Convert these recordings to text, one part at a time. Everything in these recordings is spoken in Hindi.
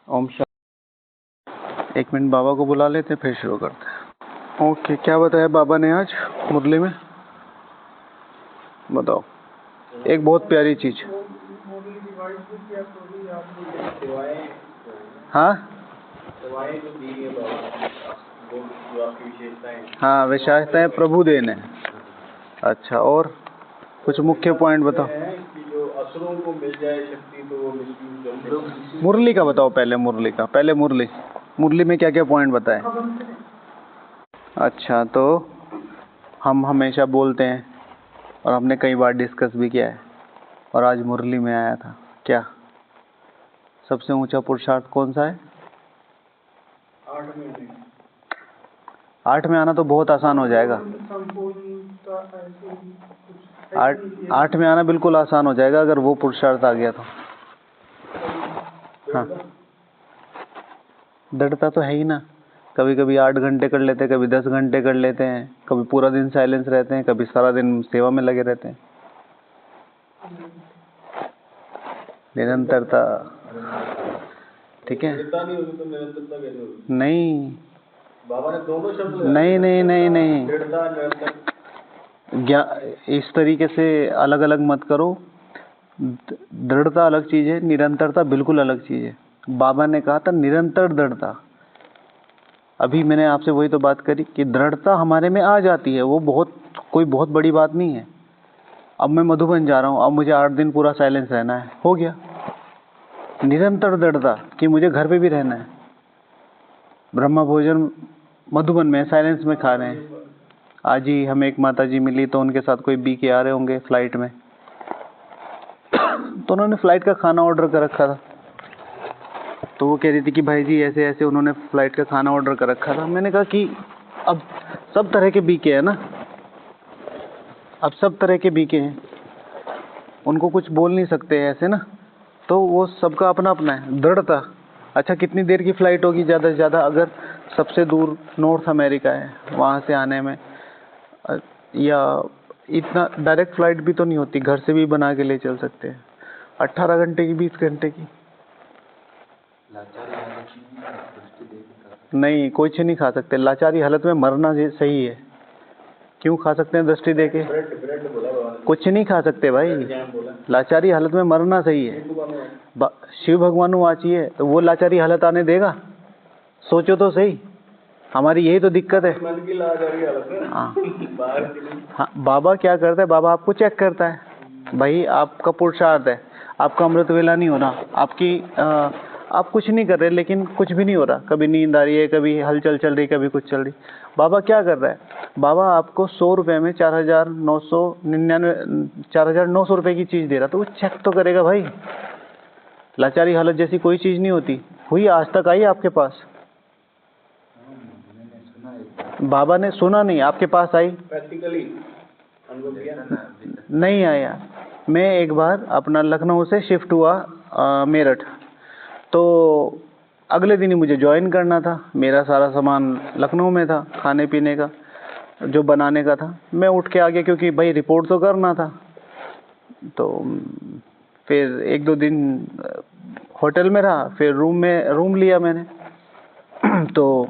ओम शांति। एक मिनट बाबा को बुला लेते फिर शुरू करते हैं। ओके, क्या बताया बाबा ने आज मुरली में? बताओ। एक बहुत प्यारी चीज। हाँ हाँ, विशेषताएं प्रभु देन है। अच्छा, और कुछ मुख्य पॉइंट बताओ। जो असुरों को मिल जाए शक्ति तो वो मिसयूज। मुरली का बताओ पहले। मुरली का पहले। मुरली में क्या क्या पॉइंट बताए? अच्छा, तो हम हमेशा बोलते हैं और हमने कई बार डिस्कस भी किया है, और आज मुरली में आया था। क्या सबसे ऊंचा पुरुषार्थ कौन सा है? 8 में आना तो बहुत आसान हो जाएगा। 8 में आना बिल्कुल आसान हो जाएगा अगर वो पुरुषार्थ आ गया तो। हाँ, दृढ़ता तो है ही ना। कभी कभी 8 घंटे कर लेते हैं, कभी 10 घंटे कर लेते हैं, कभी पूरा दिन साइलेंस रहते हैं, कभी सारा दिन सेवा में लगे रहते हैं। निरंतरता, ठीक है? नहीं, बाबा ने दोनों शब्द नहीं। इस तरीके से अलग अलग मत करो। दृढ़ता अलग चीज है, निरंतरता बिल्कुल अलग चीज है। बाबा ने कहा था निरंतर दृढ़ता। अभी मैंने आपसे वही तो बात करी कि दृढ़ता हमारे में आ जाती है, वो कोई बहुत बड़ी बात नहीं है। अब मैं मधुबन जा रहा हूँ, अब मुझे 8 दिन पूरा साइलेंस रहना है, हो गया। निरंतर दृढ़ता कि मुझे घर पे भी रहना है। ब्रह्मा भोजन मधुबन में साइलेंस में खा रहे हैं। आज ही हमें एक माता जी मिली, तो उनके साथ कोई बी के आ रहे होंगे फ्लाइट में, तो उन्होंने फ्लाइट का खाना ऑर्डर कर रखा था। तो वो कह रही थी कि भाई जी ऐसे ऐसे उन्होंने फ्लाइट का खाना ऑर्डर कर रखा था। मैंने कहा कि अब सब तरह के बीके हैं ना, अब सब तरह के बीके हैं, उनको कुछ बोल नहीं सकते ऐसे ना, तो वो सबका अपना अपना है। दृढ़ता, अच्छा कितनी देर की फ्लाइट होगी ज़्यादा से ज़्यादा? अगर सबसे दूर नॉर्थ अमेरिका है, वहाँ से आने में या इतना डायरेक्ट फ्लाइट भी तो नहीं होती, घर से भी बना के ले चल सकते हैं। 18 घंटे की, 20 घंटे की नहीं, कुछ नहीं खा सकते। लाचारी हालत में मरना सही है। क्यों खा सकते हैं दृष्टि देके? कुछ नहीं खा सकते भाई, लाचारी हालत में मरना सही है। शिव भगवान वाची है, तो वो लाचारी हालत आने देगा? सोचो तो सही, हमारी यही तो दिक्कत है। हाँ, बाबा क्या करता है? बाबा आपको चेक करता है, भाई आपका पुरुषार्थ है, आपका अमृत वेला नहीं होना, आप कुछ नहीं कर रहे, लेकिन कुछ भी नहीं हो रहा। कभी नींद आ रही है, कभी हलचल चल रही, कभी कुछ चल रही। बाबा क्या कर रहा है? बाबा आपको 100 रुपये में 4,900 रुपये की चीज़ दे रहा, तो वो चेक तो करेगा भाई। लाचारी हालत जैसी कोई चीज़ नहीं होती। हुई आज तक आई आपके पास? बाबा ने सुना नहीं, आपके पास आई? प्रैक्टिकली नहीं आया। मैं एक बार अपना लखनऊ से शिफ्ट हुआ मेरठ, तो अगले दिन ही मुझे ज्वाइन करना था। मेरा सारा सामान लखनऊ में था, खाने पीने का जो बनाने का था। मैं उठ के आ गया क्योंकि भाई रिपोर्ट तो करना था। तो फिर 1-2 दिन होटल में रहा, फिर रूम लिया मैंने। तो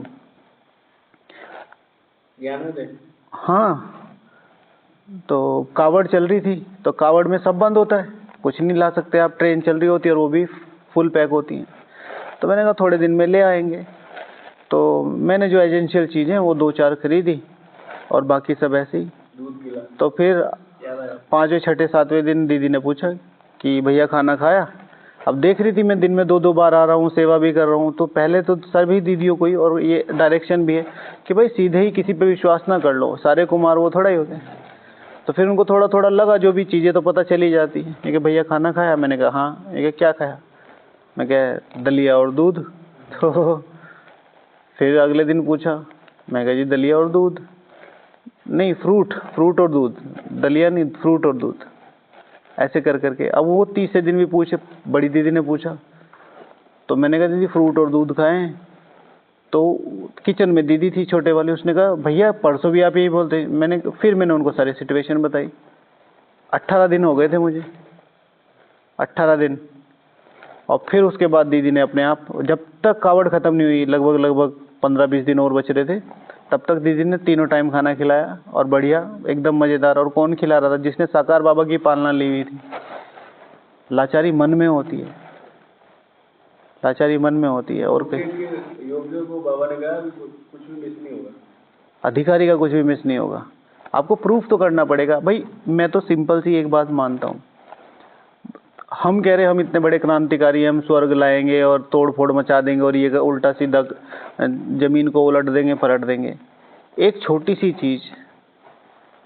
हाँ, तो कावड़ चल रही थी, तो कावड़ में सब बंद होता है, कुछ नहीं ला सकते आप। ट्रेन चल रही होती है और वो भी फुल पैक होती हैं। तो मैंने कहा थोड़े दिन में ले आएंगे। तो मैंने जो एजेंशियल चीज़ें वो 2-4 खरीदी और बाकी सब ऐसे ही। तो फिर 5वें 6ठे 7वें दिन दीदी ने पूछा कि भैया खाना खाया? अब देख रही थी मैं दिन में 2-2 बार आ रहा हूँ, सेवा भी कर रहा हूँ, तो पहले तो सभी दीदियों को ही, और ये डायरेक्शन भी है कि भाई सीधे ही किसी पे विश्वास ना कर लो, सारे कुमार वो थोड़ा ही होते हैं। तो फिर उनको थोड़ा थोड़ा लगा, जो भी चीज़ें तो पता चली जाती है। ये कि भैया खाना खाया? मैंने कहा हाँ। ये क्या खाया? मैं कहा दलिया और दूध। तो फिर अगले दिन पूछा, मैं कहा जी दलिया और दूध नहीं, फ्रूट और दूध, दलिया नहीं, फ्रूट और दूध, ऐसे कर करके। अब वो 30 दिन भी पूछे, बड़ी दीदी ने पूछा, तो मैंने कहा दीदी फ्रूट और दूध खाएं। तो किचन में दीदी थी छोटे वाली, उसने कहा भैया परसों भी आप यही बोलते। फिर मैंने उनको सारी सिचुएशन बताई। 18 दिन हो गए थे मुझे, 18 दिन। और फिर उसके बाद दीदी ने अपने आप, जब तक कावड़ खत्म नहीं हुई, लगभग 15-20 दिन और बच रहे थे, तब तक दीदी ने तीनों टाइम खाना खिलाया और बढ़िया एकदम मजेदार। और कौन खिला रहा था? जिसने साकार बाबा की पालना ली हुई थी। लाचारी मन में होती है, लाचारी मन में होती है। और योगियों को बाबा ने कहा कुछ भी मिस नहीं होगा, अधिकारी का कुछ भी मिस नहीं होगा। आपको प्रूफ तो करना पड़ेगा भाई। मैं तो सिंपल सी एक बात मानता हूँ, हम कह रहे हैं हम इतने बड़े क्रांतिकारी, हम स्वर्ग लाएंगे और तोड़ फोड़ मचा देंगे और ये उल्टा सीधा जमीन को उलट देंगे, पलट देंगे। एक छोटी सी चीज,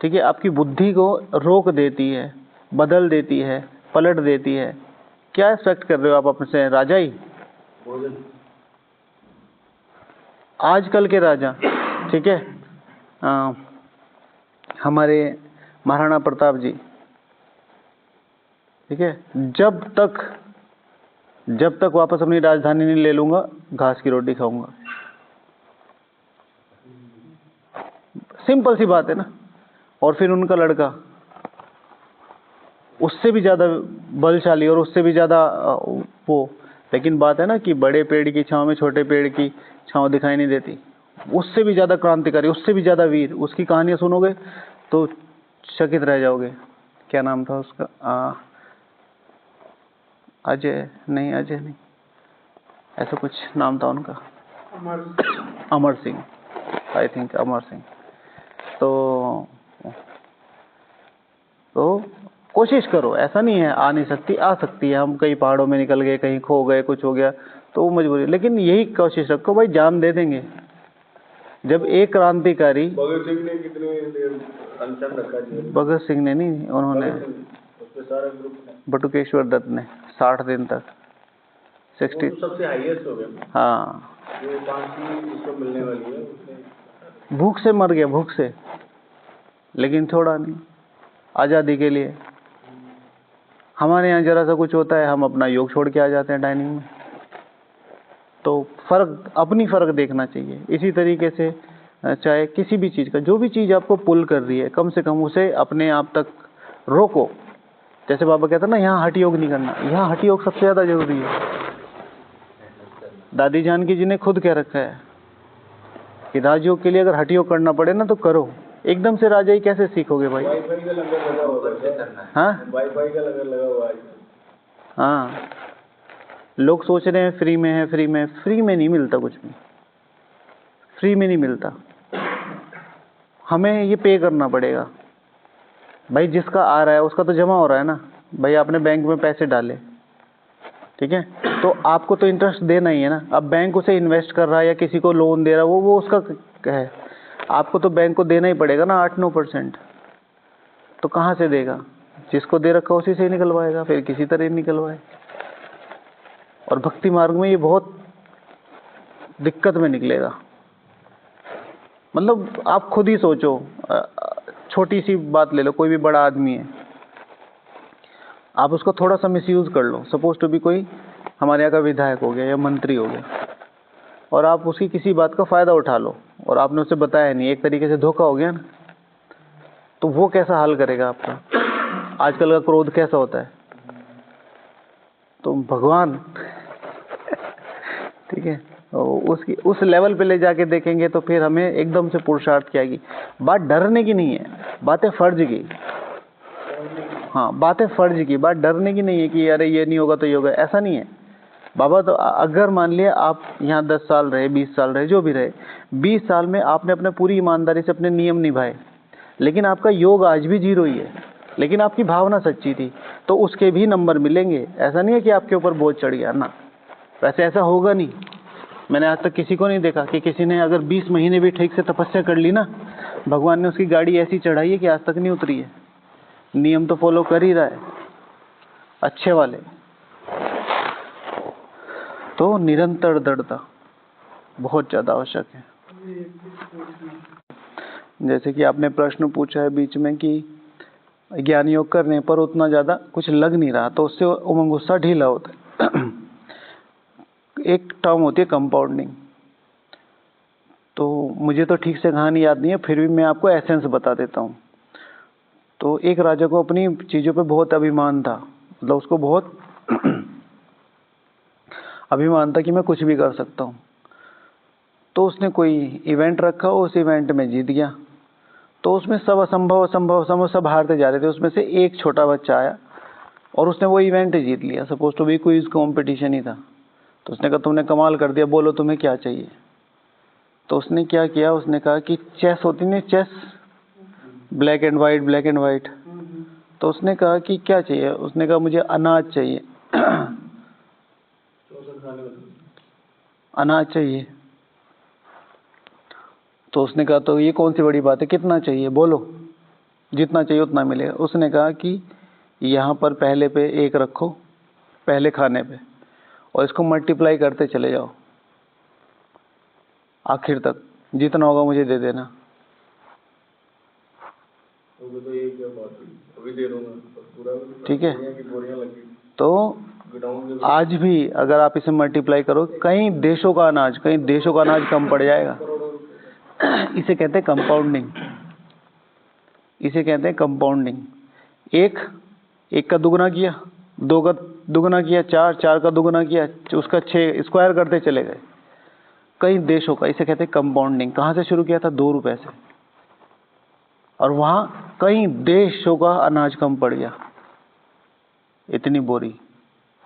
ठीक है, आपकी बुद्धि को रोक देती है, बदल देती है, पलट देती है। क्या एक्सपेक्ट कर रहे हो आप अपने से? राजा ही, आजकल के राजा, ठीक है, हमारे महाराणा प्रताप जी, ठीक है, जब तक वापस अपनी राजधानी नहीं ले लूंगा, घास की रोटी खाऊंगा। सिंपल सी बात है ना। और फिर उनका लड़का उससे भी ज्यादा बलशाली और उससे भी ज्यादा वो, लेकिन बात है ना कि बड़े पेड़ की छांव में छोटे पेड़ की छांव दिखाई नहीं देती। उससे भी ज्यादा क्रांतिकारी, उससे भी ज्यादा वीर, उसकी कहानियां सुनोगे तो चकित रह जाओगे। क्या नाम था उसका? अजय नहीं, ऐसा कुछ नाम था उनका, अमर सिंह, आई थिंक अमर सिंह। तो कोशिश करो, ऐसा नहीं है आ नहीं सकती, आ सकती है। हम कहीं पहाड़ों में निकल गए, कहीं खो गए, कुछ हो गया तो वो मजबूरी, लेकिन यही कोशिश रखो भाई, जान दे देंगे। जब एक क्रांतिकारी, भगत सिंह ने कितने अनशन रखा? भगत सिंह ने नहीं, उन्होंने, सारा ग्रुप बटुकेश्वर दत्त ने 60 दिन तक 60, तो सबसे हाईएस्ट हो गया। हाँ, जो फांसी उसको मिलने वाली है, उसने भूख से मर गया, भूख से, लेकिन छोड़ा नहीं आजादी के लिए। हमारे यहाँ जरा सा कुछ होता है, हम अपना योग छोड़ के आ जाते हैं डाइनिंग में। तो फर्क, अपनी फर्क देखना चाहिए। इसी तरीके से चाहे किसी भी चीज का, जो भी चीज आपको पुल कर रही है, कम से कम उसे अपने आप तक रोको। जैसे बाबा कहता ना, यहाँ हठ योग नहीं करना, यहाँ हठ योग सबसे ज्यादा जरूरी है। दादी जानकी जी ने खुद कह रखा है कि राजयोग के लिए अगर हठ योग करना पड़े ना तो करो। एकदम से राजा ही कैसे सीखोगे भाई? वाईफाई का लंगर लगा हुआ है। हाँ, वाईफाई का लंगर लगा हुआ है। हाँ, लोग सोच रहे हैं फ्री में है, फ्री में, फ्री में नहीं मिलता कुछ भी, फ्री में नहीं मिलता। हमें ये पे करना पड़ेगा भाई। जिसका आ रहा है उसका तो जमा हो रहा है ना भाई। आपने बैंक में पैसे डाले, ठीक है, तो आपको तो इंटरेस्ट देना ही है ना। अब बैंक उसे इन्वेस्ट कर रहा है या किसी को लोन दे रहा है, वो उसका है। आपको तो बैंक को देना ही पड़ेगा ना 8-9%। तो कहाँ से देगा? जिसको दे रखा उसी से निकलवाएगा, फिर किसी तरह निकलवाए। और भक्ति मार्ग में ये बहुत दिक्कत में निकलेगा। मतलब आप खुद ही सोचो, छोटी सी बात ले लो, कोई भी बड़ा आदमी है, आप उसको थोड़ा सा मिसयूज कर लो। सपोज टू बी कोई हमारे यहाँ का विधायक हो गया या मंत्री हो गया, और आप उसकी किसी बात का फायदा उठा लो और आपने उसे बताया नहीं, एक तरीके से धोखा हो गया ना। तो वो कैसा हाल करेगा आपका? आजकल का क्रोध कैसा होता है? तो भगवान ठीक है, उसकी उस लेवल पे ले जाके देखेंगे तो फिर हमें एकदम से पुरुषार्थ की आएगी। बात डरने की नहीं है, बातें फर्ज की। हाँ, बातें फर्ज की, बात डरने की नहीं है कि अरे ये नहीं होगा तो ये होगा, ऐसा नहीं है बाबा। तो अगर मान लिया आप यहाँ 10 साल रहे, 20 साल रहे, जो भी रहे, 20 साल में आपने अपने पूरी ईमानदारी से अपने नियम निभाए, लेकिन आपका योग आज भी 0 ही है, लेकिन आपकी भावना सच्ची थी, तो उसके भी नंबर मिलेंगे। ऐसा नहीं है कि आपके ऊपर बोझ चढ़ गया ना, वैसे ऐसा होगा नहीं। मैंने आज तक किसी को नहीं देखा कि किसी ने अगर 20 महीने भी ठीक से तपस्या कर ली ना, भगवान ने उसकी गाड़ी ऐसी चढ़ाई है कि आज तक नहीं उतरी है। नियम तो फॉलो कर ही रहा है अच्छे वाले। तो निरंतर दृढ़ता बहुत ज्यादा आवश्यक है। जैसे कि आपने प्रश्न पूछा है बीच में कि ज्ञान योग करने पर उतना ज्यादा कुछ लग नहीं रहा, तो उससे उमंग गुस्सा ढीला होता है। एक टर्म होती है कंपाउंडिंग, तो मुझे तो ठीक से कहानी याद नहीं है, फिर भी मैं आपको एसेंस बता देता हूँ। तो एक राजा को अपनी चीजों पे बहुत अभिमान था, मतलब उसको बहुत अभिमान था कि मैं कुछ भी कर सकता हूँ। तो उसने कोई इवेंट रखा, उस इवेंट में जीत गया। तो उसमें सब असंभव असंभव असंभव सब हारते जा रहे थे। उसमें से एक छोटा बच्चा आया और उसने वो इवेंट जीत लिया। Suppose to be quiz competition ही था। तो उसने कहा तुमने कमाल कर दिया, बोलो तुम्हें क्या चाहिए। तो उसने क्या किया, उसने कहा कि चेस होती नहीं, chess black and white, black and white. तो उसने कहा कि क्या चाहिए, उसने कहा मुझे अनाज चाहिए। अनाज चाहिए। तो उसने कहा तो ये कौन सी बड़ी बात है, कितना चाहिए बोलो, जितना चाहिए उतना मिलेगा। उसने कहा कि यहाँ पर पहले पे 1 रखो, पहले खाने पे, और इसको मल्टीप्लाई करते चले जाओ आखिर तक, जितना होगा मुझे दे देना। तो ये क्या बात है, अभी दे दूंगा पूरा। ठीक है। तो आज भी अगर आप इसे मल्टीप्लाई करो, कई देशों का अनाज कम पड़ जाएगा। इसे कहते हैं कंपाउंडिंग। इसे कहते हैं कंपाउंडिंग। एक का दुगुना किया, 2 का दुगुना किया, 4 का दुगुना किया, उसका 6 स्क्वायर करते चले गए। कई देशों का, इसे कहते हैं कंपाउंडिंग। कहाँ से शुरू किया था, 2 रुपए से, और वहां कई देशों का अनाज कम पड़ गया। इतनी बोरी,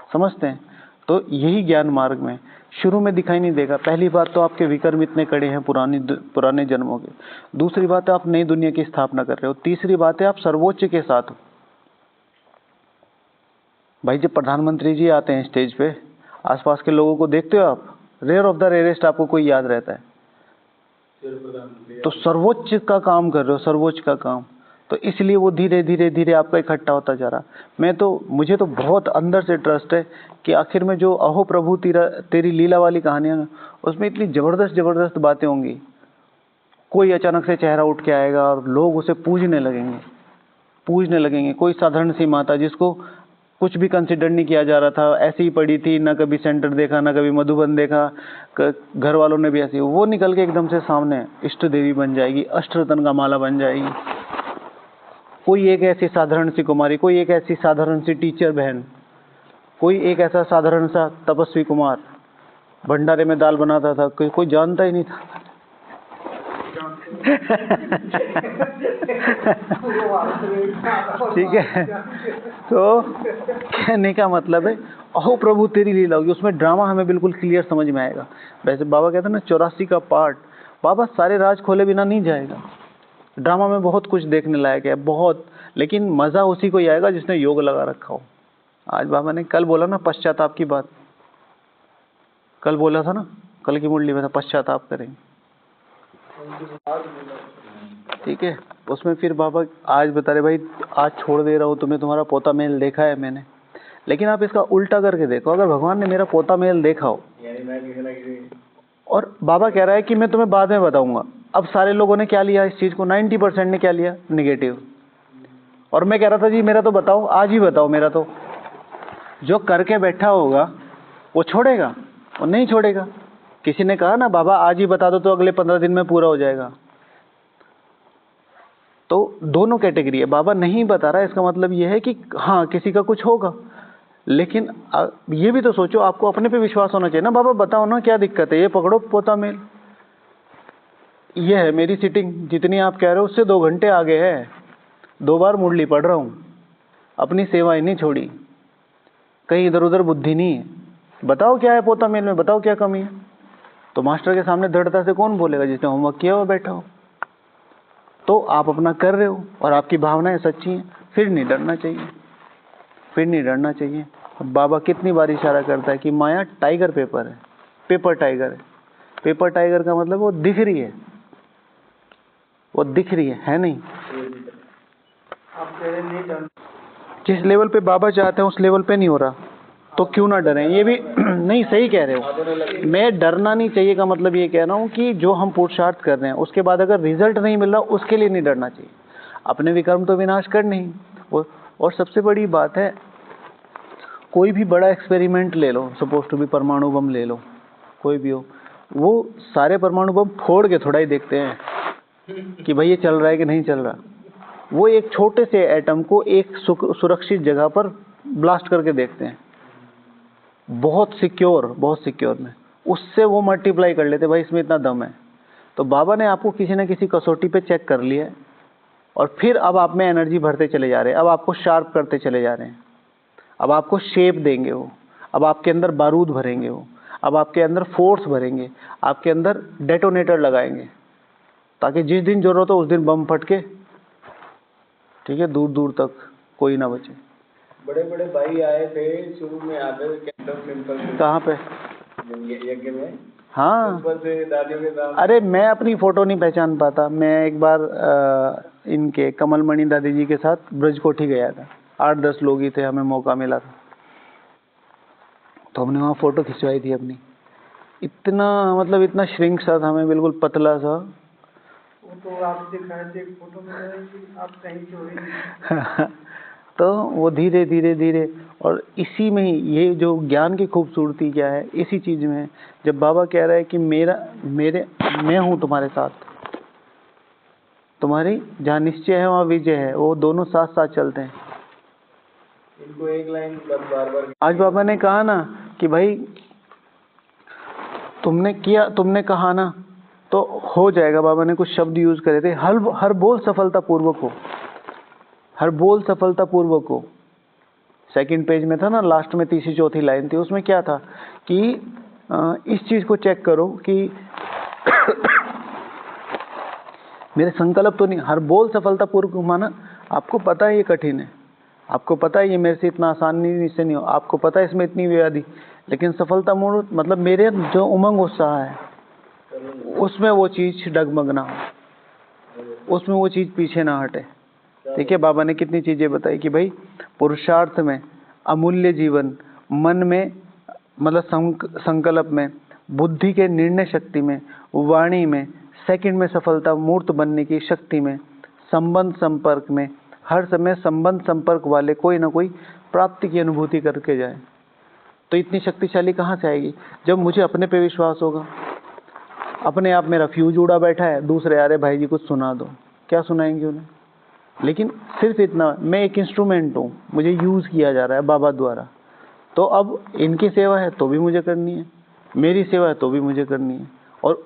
समझते हैं। तो यही ज्ञान मार्ग में शुरू में दिखाई नहीं देगा। पहली बात तो आपके विकर्म इतने कड़े हैं पुराने जन्मों के। दूसरी बात है आप नई दुनिया की स्थापना कर रहे हो। तीसरी बात है आप सर्वोच्च के साथ हो। भाई जब प्रधानमंत्री जी आते हैं स्टेज पे, आसपास के लोगों को देखते हो आप, रेयर ऑफ द रेयरेस्ट आपको कोई याद रहता है। तो सर्वोच्च का काम कर रहे हो, सर्वोच्च का काम। तो इसलिए वो धीरे धीरे धीरे आपका इकट्ठा होता जा रहा। मुझे तो बहुत अंदर से ट्रस्ट है कि आखिर में जो अहो प्रभु तेरी लीला वाली कहानियां, उसमें इतनी जबरदस्त बातें होंगी। कोई अचानक से चेहरा उठ के आएगा और लोग उसे पूजने लगेंगे। कोई साधारण सी माता जिसको कुछ भी कंसिडर नहीं किया जा रहा था, ऐसी ही पड़ी थी, ना कभी सेंटर देखा, ना कभी मधुबन देखा, घर वालों ने भी ऐसी, वो निकल के एकदम से सामने इष्ट देवी बन जाएगी, अष्टरत्न का माला बन जाएगी। कोई एक ऐसी साधारण सी कुमारी, कोई एक ऐसी साधारण सी टीचर बहन, कोई एक ऐसा साधारण सा तपस्वी कुमार भंडारे में दाल बनाता था, कोई जानता ही नहीं था। ठीक है। तो कहने का मतलब है अहो प्रभु तेरी लीला होगी, उसमें ड्रामा हमें बिल्कुल क्लियर समझ में आएगा। वैसे बाबा कहते हैं ना 84 का पार्ट, बाबा सारे राज खोले बिना नहीं जाएगा। ड्रामा में बहुत कुछ देखने लायक है, बहुत, लेकिन मजा उसी को ही आएगा जिसने योग लगा रखा हो। आज बाबा ने कल बोला ना पश्चाताप की बात, कल बोला था ना, कल की मुरली में था पश्चाताप करेंगे। ठीक है। उसमें फिर बाबा आज बता रहे, भाई आज छोड़ दे रहा हूँ तुम्हें, तुम्हारा पोता मेल देखा है मैंने, लेकिन आप इसका उल्टा करके देखो। अगर भगवान ने मेरा पोता मेल देखा हो, और बाबा कह रहा है कि मैं तुम्हें बाद में बताऊंगा। अब सारे लोगों ने क्या लिया इस चीज को, 90% ने क्या लिया, निगेटिव। और मैं कह रहा था जी मेरा तो बताओ, आज ही बताओ मेरा तो। जो करके बैठा होगा वो छोड़ेगा, वो नहीं छोड़ेगा। किसी ने कहा ना बाबा आज ही बता दो तो अगले 15 दिन में पूरा हो जाएगा। तो दोनों कैटेगरी है। बाबा नहीं बता रहा, इसका मतलब ये है कि हाँ किसी का कुछ होगा, लेकिन ये भी तो सोचो, आपको अपने पे विश्वास होना चाहिए ना। बाबा बताओ ना क्या दिक्कत है, ये पकड़ो पोता मेल, ये है मेरी सीटिंग, जितनी आप कह रहे हो उससे 2 घंटे आगे है, 2 बार मुरली पढ़ रहा हूँ, अपनी सेवाएं नहीं छोड़ी, कहीं इधर उधर बुद्धि नहीं है। बताओ क्या है पोता मेल में, बताओ क्या कमी है। तो मास्टर के सामने दृढ़ता से कौन बोलेगा, जिसने होमवर्क किया हुआ बैठा हो। तो आप अपना कर रहे हो और आपकी भावनाएं सच्ची हैं, फिर नहीं डरना चाहिए, फिर नहीं डरना चाहिए। बाबा कितनी बार इशारा करता है कि माया टाइगर पेपर है, पेपर टाइगर है। पेपर टाइगर का मतलब वो दिख रही है, वो दिख रही है नहीं। जिस लेवल पे बाबा चाहते हैं उस लेवल पे नहीं हो रहा, तो क्यों ना डरें। ये भी नहीं, सही कह रहे हो। मैं डरना नहीं चाहिए का मतलब ये कह रहा हूँ कि जो हम पुरुषार्थ कर रहे हैं उसके बाद अगर रिजल्ट नहीं मिल रहा उसके लिए नहीं डरना चाहिए। अपने विकर्म तो विनाश करने ही। और सबसे बड़ी बात है, कोई भी बड़ा एक्सपेरिमेंट ले लो, सपोज टू भी परमाणु बम ले लो, कोई भी हो, वो सारे परमाणु बम फोड़ के थोड़ा ही देखते हैं कि भाई ये चल रहा है कि नहीं चल रहा। वो एक छोटे से एटम को एक सुरक्षित जगह पर ब्लास्ट करके देखते हैं। बहुत सिक्योर में, उससे वो मल्टीप्लाई कर लेते, भाई इसमें इतना दम है। तो बाबा ने आपको किसी न किसी कसौटी पे चेक कर लिया है और फिर अब आप में एनर्जी भरते चले जा रहे हैं, अब आपको शार्प करते चले जा रहे हैं, अब आपको शेप देंगे वो, अब आपके अंदर बारूद भरेंगे वो, अब आपके अंदर फोर्स भरेंगे, आपके अंदर डेटोनेटर लगाएंगे, ताकि जिस दिन जरूरत हो उस दिन बम फटके, ठीक है, दूर दूर तक कोई ना बचे। बड़े बड़े भाई आए थे शुरू में, आते कैंडल टेम्पल में। कहाँ पे? यज्ञ में। हाँ, ऊपर से दादियों के साथ। अरे मैं अपनी फोटो नहीं पहचान पाता। मैं एक बार इनके कमलमणि दादी जी के साथ ब्रजकोठी गया था, 8-10 लोग ही थे, हमें मौका मिला था, तो हमने वहाँ फोटो खिंचवाई थी अपनी। इतना मतलब इतना श्रिंक सा था मैं, बिल्कुल पतला सा। वो तो आप दिखाए थे फोटो में कि आप कहीं चोरी। तो वो धीरे धीरे धीरे, और इसी में ही ये जो ज्ञान की खूबसूरती क्या है, इसी चीज में है। जब बाबा कह रहा है कि मैं हूँ तुम्हारे साथ, तुम्हारी जहाँ निश्चय है वहाँ विजय है, वो दोनों साथ साथ चलते हैं। इनको एक लाइन बार आज बाबा ने कहा ना कि भाई तुमने कहा ना तो हो जाएगा। बाबा ने कुछ शब्द यूज करे थे, हर बोल सफलता पूर्वक हो, हर बोल सफलता पूर्वक हो। सेकंड पेज में था ना, लास्ट में तीसरी चौथी लाइन थी, उसमें क्या था कि इस चीज को चेक करो कि मेरे संकल्प तो नहीं, हर बोल सफलता पूर्वक माना आपको पता है ये कठिन है, आपको पता है ये मेरे से इतना आसानी से नहीं हो, आपको पता है इसमें इतनी व्याधि, लेकिन सफलता मूल मतलब मेरे जो उमंग उत्साह है उसमें वो चीज डगमग ना हो, उसमें वो चीज पीछे ना हटे। ठीक है, बाबा ने कितनी चीजें बताई कि भाई पुरुषार्थ में, अमूल्य जीवन, मन में मतलब संकल्प में, बुद्धि के निर्णय शक्ति में, वाणी में, सेकंड में सफलता मूर्त बनने की शक्ति में, संबंध संपर्क में, हर समय संबंध संपर्क वाले कोई ना कोई प्राप्ति की अनुभूति करके जाए। तो इतनी शक्तिशाली कहाँ से आएगी? जब मुझे अपने पे विश्वास होगा। अपने आप मेरा फ्यूज उड़ा बैठा है, दूसरे आ रहे भाई जी कुछ सुना दो, क्या सुनाएंगे उन्हें? लेकिन सिर्फ इतना, मैं एक इंस्ट्रूमेंट हूँ, मुझे यूज किया जा रहा है बाबा द्वारा, तो अब इनकी सेवा है तो भी मुझे करनी है, मेरी सेवा है तो भी मुझे करनी है। और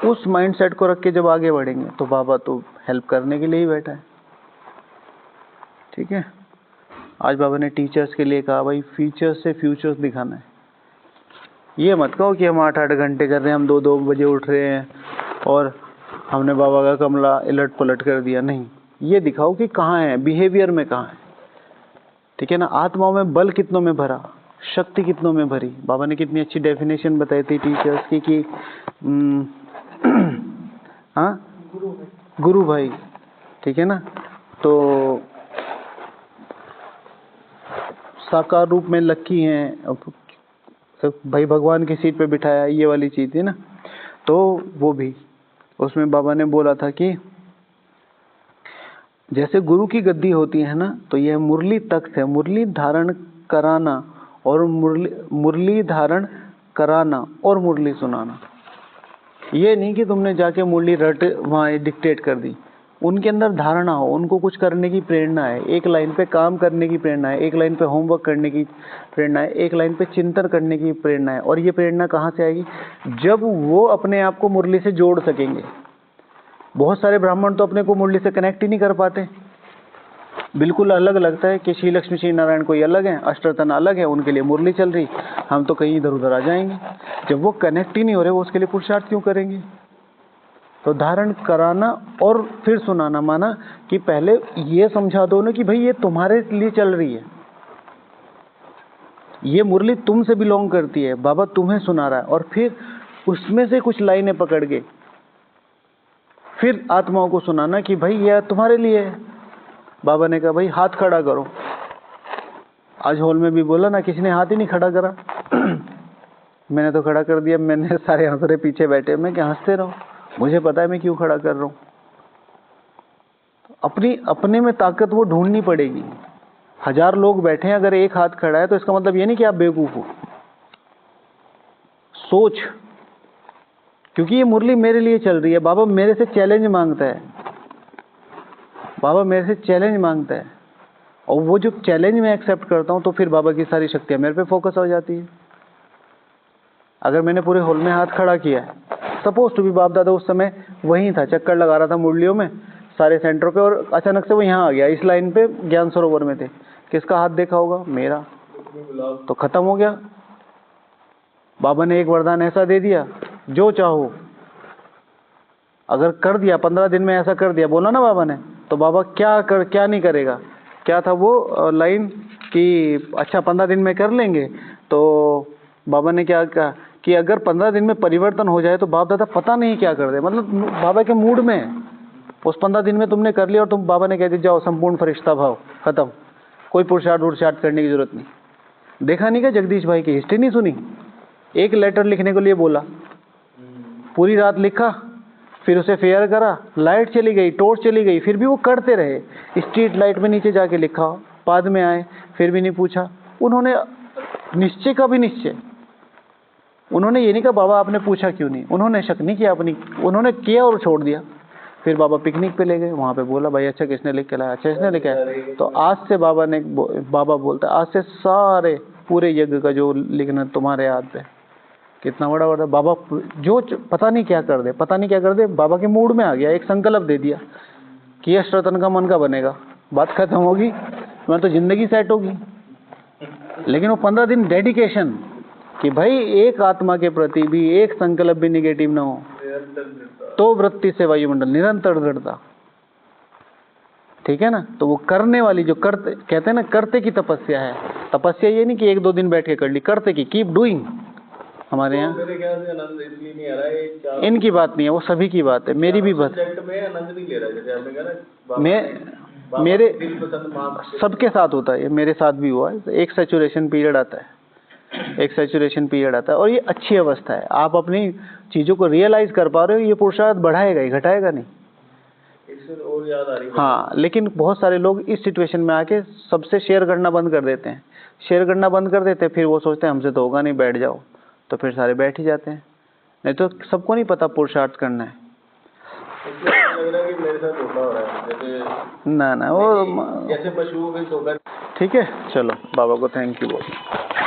उस माइंडसेट को रख के जब आगे बढ़ेंगे तो बाबा तो हेल्प करने के लिए ही बैठा है। ठीक है, आज बाबा ने टीचर्स के लिए कहा भाई फीचर्स से फ्यूचर्स दिखाना है। ये मत कहो कि हम 8-8 घंटे कर रहे हैं, हम 2-2 बजे उठ रहे हैं और हमने बाबा का कमला इलट पलट कर दिया। नहीं, ये दिखाओ कि कहाँ है, बिहेवियर में कहाँ है। ठीक है ना, आत्माओं में बल कितनों में भरा, शक्ति कितनों में भरी। बाबा ने कितनी अच्छी डेफिनेशन बताई थी टीचर्स की कि हाँ, गुरु भाई। ठीक है ना, तो साकार रूप में लक्की हैं भाई, भगवान की सीट पे बिठाया, ये वाली चीज थी ना। तो वो भी उसमें बाबा ने बोला था कि जैसे गुरु की गद्दी होती है ना, तो यह मुरली तख्त है, मुरली धारण कराना और मुरली धारण कराना और मुरली सुनाना। ये नहीं कि तुमने जाके मुरली रट वहाँ डिक्टेट कर दी। उनके अंदर धारणा हो, उनको कुछ करने की प्रेरणा है, एक लाइन पे काम करने की प्रेरणा है, एक लाइन पे होमवर्क करने की प्रेरणा है, एक लाइन पे चिंतन करने की प्रेरणा है। और ये प्रेरणा कहाँ से आएगी? जब वो अपने आप को मुरली से जोड़ सकेंगे। बहुत सारे ब्राह्मण तो अपने को मुरली से कनेक्ट ही नहीं कर पाते, बिल्कुल अलग लगता है कि श्री लक्ष्मी श्री नारायण कोई अलग है, अष्टरतन अलग है, उनके लिए मुरली चल रही, हम तो कहीं इधर उधर आ जाएंगे। जब वो कनेक्ट ही नहीं हो रहे, वो उसके लिए पुरुषार्थ क्यों करेंगे? तो धारण कराना और फिर सुनाना माना कि पहले ये समझा दो ना कि भाई ये तुम्हारे लिए चल रही है, ये मुरली तुमसे बिलोंग करती है, बाबा तुम्हें सुना रहा है। और फिर उसमें से कुछ लाइनें पकड़ के फिर आत्माओं को सुनाना कि भाई यह तुम्हारे लिए है। बाबा ने कहा भाई हाथ खड़ा करो। आज हॉल में भी बोला ना, किसी ने हाथ ही नहीं खड़ा करा। मैंने तो खड़ा कर दिया, मैंने सारे हंस रहे पीछे बैठे, मैं क्या हंसते रहो, मुझे पता है मैं क्यों खड़ा कर रहा हूँ। अपने में ताकत वो ढूंढनी पड़ेगी। 1000 लोग बैठे हैं, अगर एक हाथ खड़ा है तो इसका मतलब ये नहीं कि आप बेवकूफ हो। सोच, क्योंकि ये मुरली मेरे लिए चल रही है, बाबा मेरे से चैलेंज मांगता है, बाबा मेरे से चैलेंज मांगता है, और वो जो चैलेंज मैं एक्सेप्ट करता हूँ तो फिर बाबा की सारी शक्तियां मेरे पे फोकस हो जाती है। अगर मैंने पूरे हॉल में हाथ खड़ा किया, सपोज टू भी बाप दादा उस समय वहीं था, चक्कर लगा रहा था मुरलियों में सारे सेंटरों पे, और अचानक से वो यहाँ आ गया, इस लाइन पे ज्ञान सरोवर में थे, किसका हाथ देखा होगा? मेरा। तो खत्म हो गया। बाबा ने एक वरदान ऐसा दे दिया, जो चाहो अगर कर दिया, 15 दिन में ऐसा कर दिया, बोला ना बाबा ने, तो बाबा क्या नहीं करेगा? क्या था वो लाइन कि अच्छा 15 दिन में कर लेंगे, तो बाबा ने क्या कहा कि अगर 15 दिन में परिवर्तन हो जाए तो बाप दादा पता नहीं क्या कर दे, मतलब बाबा के मूड में है। उस 15 दिन में तुमने कर लिया और तुम, बाबा ने कह दिया जाओ संपूर्ण फरिश्ता भाव खत्म, कोई पुरुषार्थ करने की जरूरत नहीं। देखा नहीं क्या जगदीश भाई की हिस्ट्री नहीं सुनी? एक लेटर लिखने के लिए बोला, पूरी रात लिखा, फिर उसे फेयर करा, लाइट चली गई, टॉर्च चली गई, फिर भी वो करते रहे। स्ट्रीट लाइट में नीचे जाके लिखा, बाद में आए, फिर भी नहीं पूछा। उन्होंने निश्चय का भी निश्चय, उन्होंने ये नहीं कहा बाबा आपने पूछा क्यों नहीं, उन्होंने शक नहीं किया अपनी, उन्होंने किया और छोड़ दिया। फिर बाबा पिकनिक पे ले गए, वहाँ पे बोला भाई अच्छा किसने लिख के लाया? अच्छा इसने लिखा है। तो आज से बाबा बोलता है आज से सारे पूरे यज्ञ का जो लिखना तुम्हारे हाथ पे। कितना बड़ा बड़ा बाबा, जो पता नहीं क्या कर दे, पता नहीं क्या कर दे, बाबा के मूड में आ गया, एक संकल्प दे दिया कि यश रतन का मन का बनेगा, बात खत्म होगी, मैं तो जिंदगी सेट होगी। लेकिन वो 15 दिन डेडिकेशन कि भाई एक आत्मा के प्रति भी एक संकल्प भी निगेटिव ना हो, तो वृत्ति से वायुमंडल निरंतर दृढ़ता, ठीक है ना। तो वो करने वाली जो करते कहते हैं ना, करते की तपस्या है। तपस्या ये नहीं कि 1-2 दिन बैठ के कर ली, करते की, कीप डूइंग। हमारे यहाँ मेरे ख्याल से आनंद इसलिए नहीं आ रहा है, इनकी बात नहीं है, वो सभी की बात है, मेरी भी बात। में आनंद नहीं ले रहा है, जैसे आपने कहा ना, मैं मेरे सबके साथ होता है, ये मेरे साथ भी हुआ है। एक सैचुरेशन पीरियड आता है, एक सैचुरेशन पीरियड आता है, और ये अच्छी अवस्था है। आप अपनी चीजों को रियलाइज कर पा रहे हो, ये पुरुषार्थ बढ़ाएगा ही, घटाएगा नहीं। इससे और याद आ रही है। हाँ, लेकिन बहुत सारे लोग इस सिचुएशन में आके सबसे शेयर करना बंद कर देते हैं, शेयर करना बंद कर देते हैं, फिर वो सोचते हैं हमसे तो होगा नहीं, बैठ जाओ, तो फिर सारे बैठ ही जाते हैं। नहीं तो सबको नहीं पता पुरुषार्थ करना है। लग रहा है कि मेरे साथ धोखा हो रहा है, जैसे ना वो जैसे पशुओं के धोखा। ठीक है, चलो बाबा को थैंक यू बोलो।